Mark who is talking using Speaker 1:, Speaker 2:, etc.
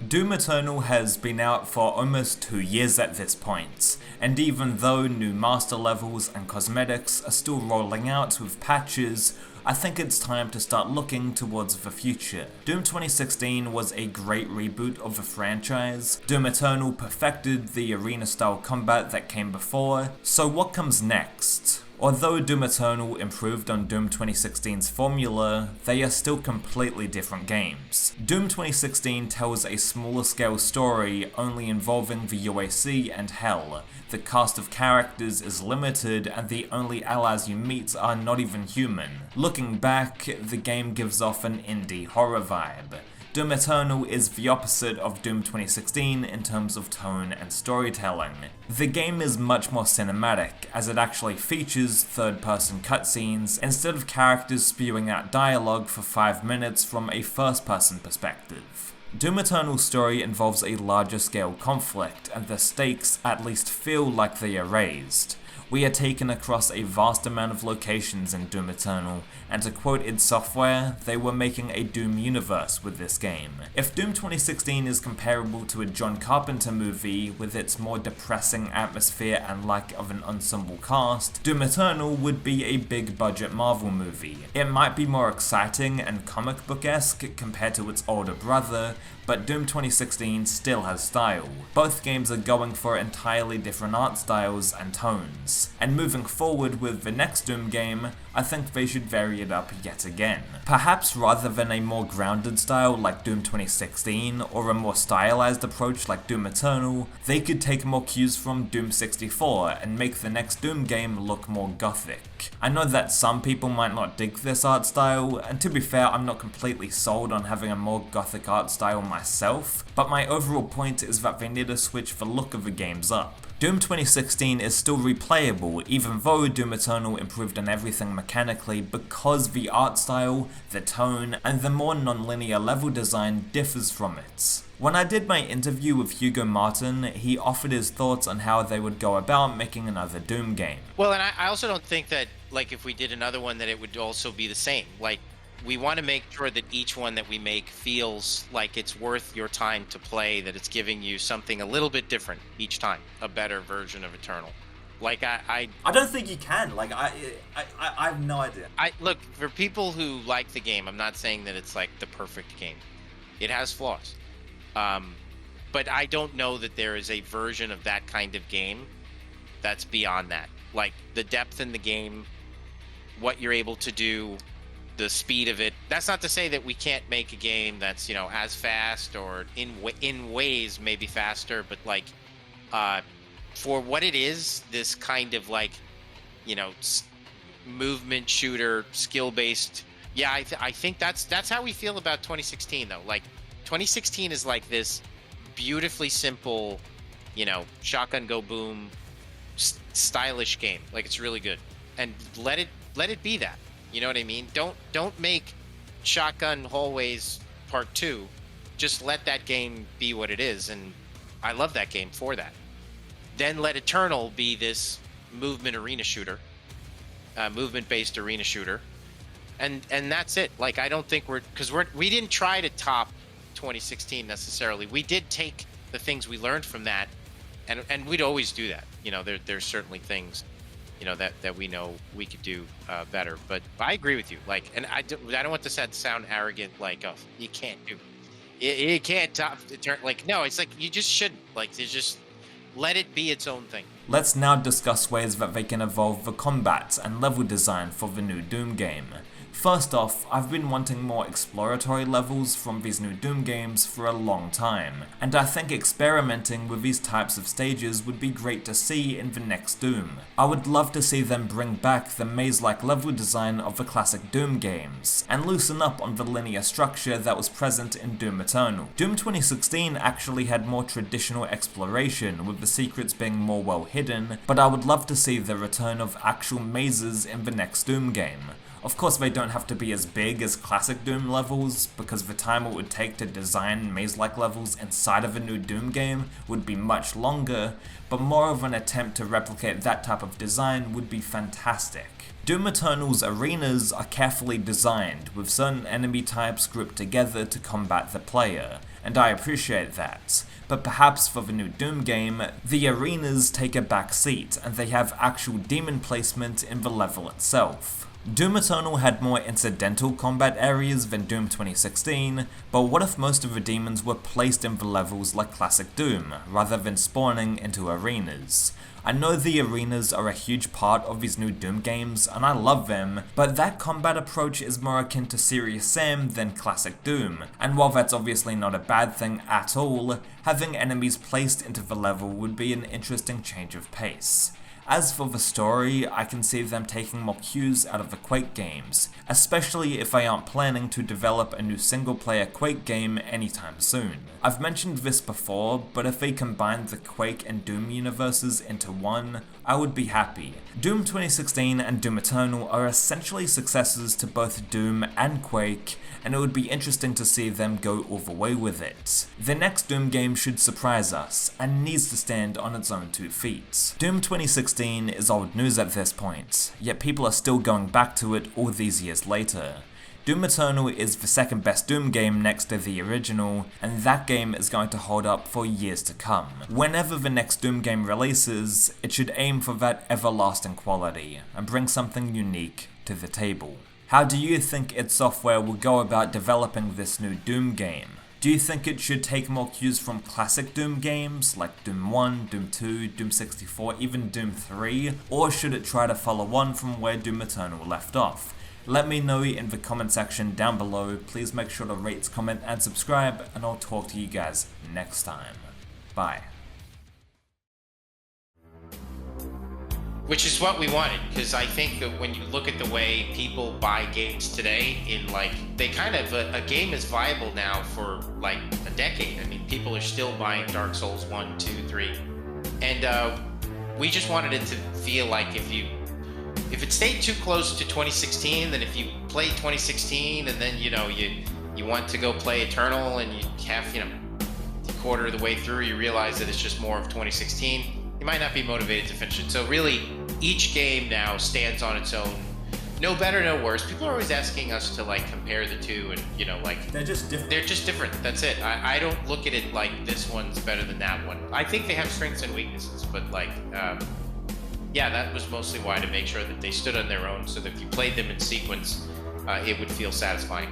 Speaker 1: Doom Eternal has been out for almost 2 years at this point, and even though new master levels and cosmetics are still rolling out with patches, I think it's time to start looking towards the future. Doom 2016 was a great reboot of the franchise. Doom Eternal perfected the arena-style combat that came before, so what comes next? Although Doom Eternal improved on Doom 2016's formula, they are still completely different games. Doom 2016 tells a smaller scale story only involving the UAC and Hell. The cast of characters is limited and the only allies you meet are not even human. Looking back, the game gives off an indie horror vibe. Doom Eternal is the opposite of Doom 2016 in terms of tone and storytelling. The game is much more cinematic, as it actually features third-person cutscenes instead of characters spewing out dialogue for 5 minutes from a first-person perspective. Doom Eternal's story involves a larger scale conflict, and the stakes at least feel like they are raised. We are taken across a vast amount of locations in Doom Eternal, and to quote id Software, they were making a Doom universe with this game. If Doom 2016 is comparable to a John Carpenter movie with its more depressing atmosphere and lack of an ensemble cast, Doom Eternal would be a big budget Marvel movie. It might be more exciting and comic book-esque compared to its older brother, but Doom 2016 still has style. Both games are going for entirely different art styles and tones, and moving forward with the next Doom game, I think they should vary it up yet again. Perhaps rather than a more grounded style like Doom 2016, or a more stylized approach like Doom Eternal, they could take more cues from Doom 64 and make the next Doom game look more gothic. I know that some people might not dig this art style, and to be fair, I'm not completely sold on having a more gothic art style myself, but my overall point is that they need to switch the look of the games up. Doom 2016 is still replayable, even though Doom Eternal improved on everything mechanically, because the art style, the tone, and the more non-linear level design differs from it. When I did my interview with Hugo Martin, he offered his thoughts on how they would go about making another Doom game.
Speaker 2: Well, and I also don't think that, like, if we did another one, that it would also be the same. Like, we want to make sure that each one that we make feels like it's worth your time to play, that it's giving you something a little bit different each time, a better version of Eternal. Like, I
Speaker 1: don't think you can. Like, I have no idea.
Speaker 2: Look, for people who like the game, I'm not saying that it's like the perfect game. It has flaws. But I don't know that there is a version of that kind of game that's beyond that. Like, the depth in the game, what you're able to do, the speed of it. That's not to say that we can't make a game that's, you know, as fast or in ways maybe faster, but like for what it is, this kind of like, you know, movement shooter, skill based. Yeah, I think that's how we feel about 2016 though. Like 2016 is like this beautifully simple, you know, shotgun go boom, stylish game. Like, it's really good, and let it be that. You know what I mean? Don't make Shotgun Hallways Part 2. Just let that game be what it is, and I love that game for that. Then let Eternal be this movement arena shooter, movement-based arena shooter, and that's it. Like, I don't think we didn't try to top 2016 necessarily. We did take the things we learned from that, and we'd always do that. You know, there's certainly things, you know, that we know we could do better. But I agree with you. Like, and I don't want this to sound arrogant. Like, oh, you can't do, you can't top. Like, no, it's like you just shouldn't. Like, you just let it be its own thing.
Speaker 1: Let's now discuss ways that they can evolve the combat and level design for the new Doom game. First off, I've been wanting more exploratory levels from these new Doom games for a long time, and I think experimenting with these types of stages would be great to see in the next Doom. I would love to see them bring back the maze-like level design of the classic Doom games, and loosen up on the linear structure that was present in Doom Eternal. Doom 2016 actually had more traditional exploration, with the secrets being more well hidden, but I would love to see the return of actual mazes in the next Doom game. Of course they don't have to be as big as classic Doom levels, because the time it would take to design maze-like levels inside of a new Doom game would be much longer, but more of an attempt to replicate that type of design would be fantastic. Doom Eternal's arenas are carefully designed, with certain enemy types grouped together to combat the player, and I appreciate that. But perhaps for the new Doom game, the arenas take a back seat, and they have actual demon placement in the level itself. Doom Eternal had more incidental combat areas than Doom 2016, but what if most of the demons were placed in the levels like classic Doom, rather than spawning into arenas? I know the arenas are a huge part of these new Doom games, and I love them, but that combat approach is more akin to Serious Sam than classic Doom, and while that's obviously not a bad thing at all, having enemies placed into the level would be an interesting change of pace. As for the story, I can see them taking more cues out of the Quake games, especially if they aren't planning to develop a new single-player Quake game anytime soon. I've mentioned this before, but if they combined the Quake and Doom universes into one, I would be happy. Doom 2016 and Doom Eternal are essentially successors to both Doom and Quake, and it would be interesting to see them go all the way with it. The next Doom game should surprise us, and needs to stand on its own 2 feet. Doom 2016 is old news at this point, yet people are still going back to it all these years later. Doom Eternal is the second best Doom game next to the original, and that game is going to hold up for years to come. Whenever the next Doom game releases, it should aim for that everlasting quality, and bring something unique to the table. How do you think id Software will go about developing this new Doom game? Do you think it should take more cues from classic Doom games, like Doom 1, Doom 2, Doom 64, even Doom 3, or should it try to follow on from where Doom Eternal left off? Let me know in the comment section down below. Please make sure to rate, comment, and subscribe, and I'll talk to you guys next time. Bye.
Speaker 2: Which is what we wanted, because I think that when you look at the way people buy games today, they kind of, a game is viable now for like a decade. I mean, people are still buying Dark Souls 1, 2, 3. And we just wanted it to feel like if it stayed too close to 2016, then if you played 2016 and then, you want to go play Eternal and you have, a quarter of the way through, you realize that it's just more of 2016. You might not be motivated to finish it. So really, each game now stands on its own. No better, no worse. People are always asking us to compare the two, and
Speaker 1: they're just different.
Speaker 2: They're just different. That's it. I don't look at it like this one's better than that one. I think they have strengths and weaknesses, but yeah, that was mostly why, to make sure that they stood on their own, so that if you played them in sequence, it would feel satisfying.